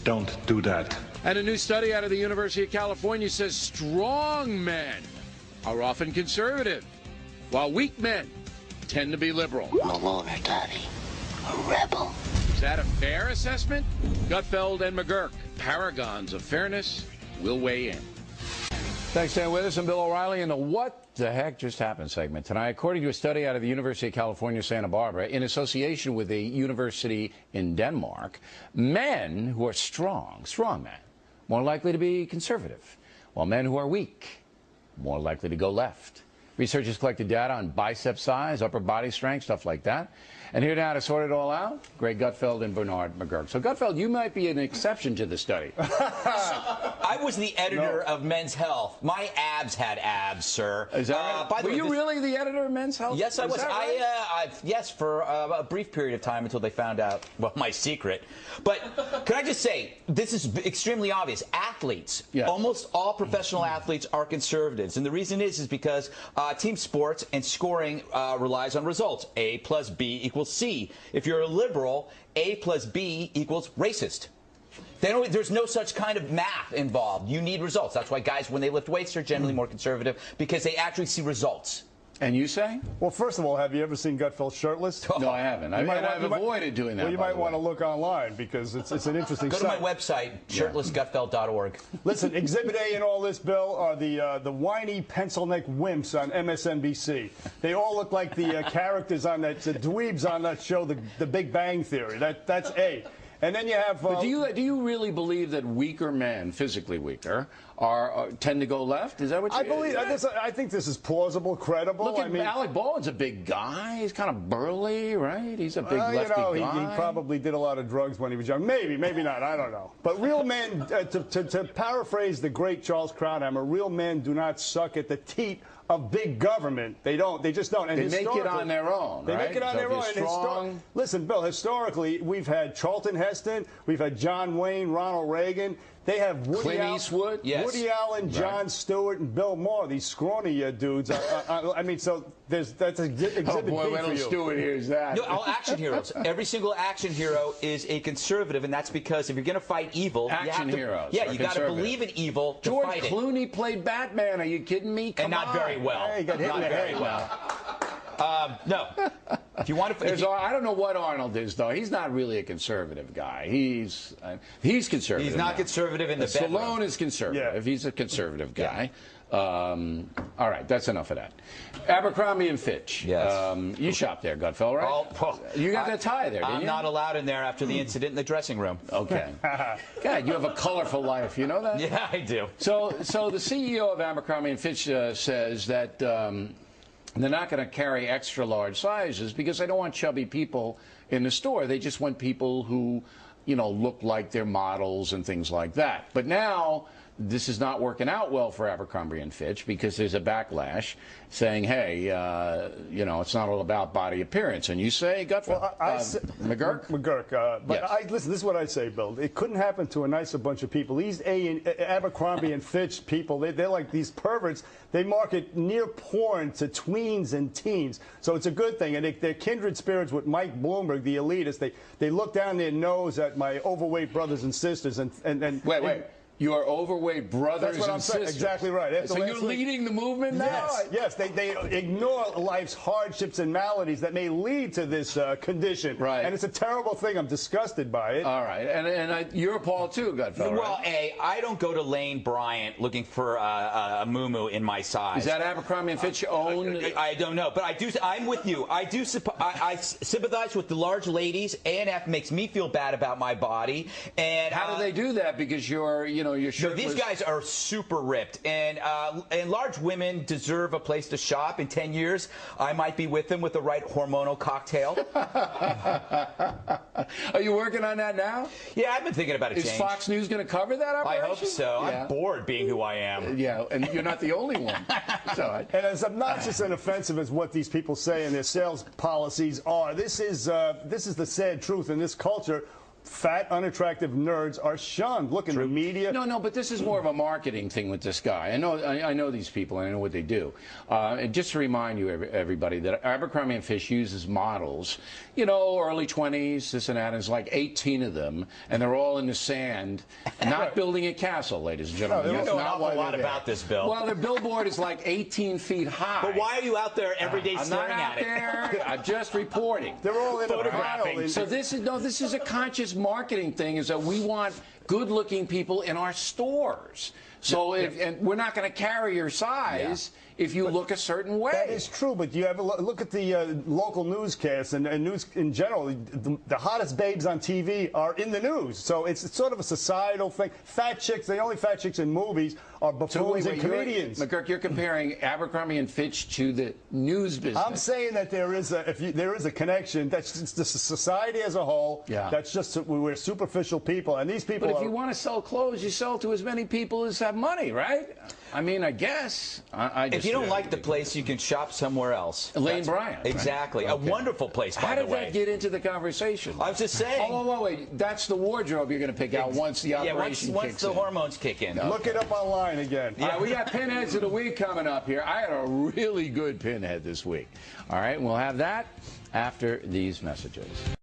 Don't do that. And a new study out of the University of California says strong men are often conservative, while weak men tend to be liberal. No longer, Daddy. A rebel. Is that a fair assessment? Gutfeld and McGurk, paragons of fairness, will weigh in. Thanks for staying with us. I'm Bill O'Reilly in the What the Heck Just Happened segment tonight. According to a study out of the University of California, Santa Barbara, in association with a university in Denmark, men who are strong men, more likely to be conservative, while men who are weak, more likely to go left. Researchers collected data on bicep size, upper body strength, stuff like that. And here now to sort it all out, Greg Gutfeld and Bernard McGurk. So, Gutfeld, you might be an exception to the study. I was the editor of Men's Health. My abs had abs, sir. Is that right? By the Were way, you really the editor of Men's Health? Yes, I was. Right? Yes, for a brief period of time until they found out, well, my secret. But can I just say, this is extremely obvious. Athletes, yes. Almost all professional athletes are conservatives. And the reason is because team sports and scoring relies on results. A plus B equals C. If you're a liberal, A plus B equals racist. There's no such kind of math involved. You need results. That's why guys, when they lift weights, are generally more conservative, because they actually see results. And you say? Well, first of all, have you ever seen Gutfeld shirtless? No, I haven't. I've avoided doing that. Well, you might want to look online, because it's an interesting Go to my website, shirtlessgutfeld.org. Listen, Exhibit A in all this, Bill, are the whiny pencil-neck wimps on MSNBC. They all look like the characters on the dweebs on that show, The Big Bang Theory. That's A. And then you have. But do you really believe that weaker men, physically weaker, tend to go left? Is that what you believe? I think this is plausible, credible. Look at Alec Baldwin's a big guy. He's kind of burly, right? He's a big lefty guy. He probably did a lot of drugs when he was young. Maybe not. I don't know. But real men, to paraphrase the great Charles Krauthammer, real men do not suck at the teat of big government. They don't. They just don't. And they make it on their own. They make it on their own. Listen, Bill, historically, we've had Charlton Heston, we've had John Wayne, Ronald Reagan. They have Clint Eastwood, yes. Woody Allen, Jon Stewart, and Bill Maher. These scrawny dudes. I mean, so that's Exhibit oh boy, B for you. Stewart hears that. No, all action heroes. Every single action hero is a conservative, and that's because if you're going to fight evil, heroes. Yeah, you got to believe in evil to George fight Clooney played Batman. Are you kidding me? Come and not on. very well. Hey, he got hit not in the very head. well. No. If you want to, I don't know what Arnold is, though. He's not really a conservative guy. He's conservative. He's not conservative in the bedroom. Stallone is conservative. Yeah. He's a conservative guy. Yeah. All right, that's enough of that. Abercrombie and Fitch. Yes. You shop there, Gutfeld, right? Well, you got that tie there, didn't you? I'm not allowed in there after the incident in the dressing room. Okay. God, you have a colorful life. You know that? Yeah, I do. So the CEO of Abercrombie and Fitch says that they're not going to carry extra large sizes because they don't want chubby people in the store. They just want people who, look like they're models and things like that. But now this is not working out well for Abercrombie and Fitch because there's a backlash saying, hey, it's not all about body appearance. And you say, Gutfeld, McGurk? McGurk. But yes. Listen, this is what I say, Bill. It couldn't happen to a nicer bunch of people. These Abercrombie and Fitch people, they're like these perverts. They market near porn to tweens and teens. So it's a good thing. And they're kindred spirits with Mike Bloomberg, the elitist. They look down their nose at my overweight brothers and sisters. Wait. Your overweight brothers and sisters. Exactly right. So you're leading the movement now? Yes. They ignore life's hardships and maladies that may lead to this condition. Right. And it's a terrible thing. I'm disgusted by it. All right. And you're appalled too, Gutfeld, Well, right? I don't go to Lane Bryant looking for a moo-moo in my size. Is that Abercrombie and Fitch own? I don't know. But I'm with you. I sympathize with the large ladies. A&F makes me feel bad about my body. And how do they do that? Because you're shirtless. No, these guys are super ripped, and large women deserve a place to shop. In 10 years, I might be with them with the right hormonal cocktail. Are you working on that now? Yeah, I've been thinking about a change. Is Fox News going to cover that operation? I hope so. Yeah. I'm bored being who I am. Yeah, and you're not the only one. And as obnoxious and offensive as what these people say and their sales policies are, this is the sad truth in this culture. fat, unattractive nerds are shunned. Look in the media. No, but this is more of a marketing thing with this guy. I know these people, and I know what they do. And just to remind you, everybody, that Abercrombie & Fitch uses models, early 20s, this and that, and there's like 18 of them, and they're all in the sand, not building a castle, ladies and gentlemen. You know an awful lot about this, Bill. Well, their billboard is like 18 feet high. But why are you out there every day staring at it? I'm not out there. I'm just reporting. They're all in photographing. So this is a conscious marketing thing, is that we want good-looking people in our stores. So and we're not going to carry your size if you look a certain way. That is true, but you have a look at the local newscasts and news in general. The hottest babes on TV are in the news, so it's sort of a societal thing. Fat chicks, the only fat chicks in movies are buffoons and comedians. McGurk, you're comparing Abercrombie & Fitch to the news business. I'm saying that there is a connection. That's just the society as a whole. Yeah. That's just we're superficial people, and these people. But if you want to sell clothes, you sell to as many people as have money, right? I mean, I guess. If you don't like the place, you can shop somewhere else. Lane Bryant. Exactly. Right? A wonderful place, by the way. How did that get into the conversation? I was just saying. Oh, wait. That's the wardrobe you're going to pick out once the operation kicks once the in. hormones kick in. Okay. Look it up online again. Yeah, we got Pinheads of the Week coming up here. I had a really good pinhead this week. All right, we'll have that after these messages.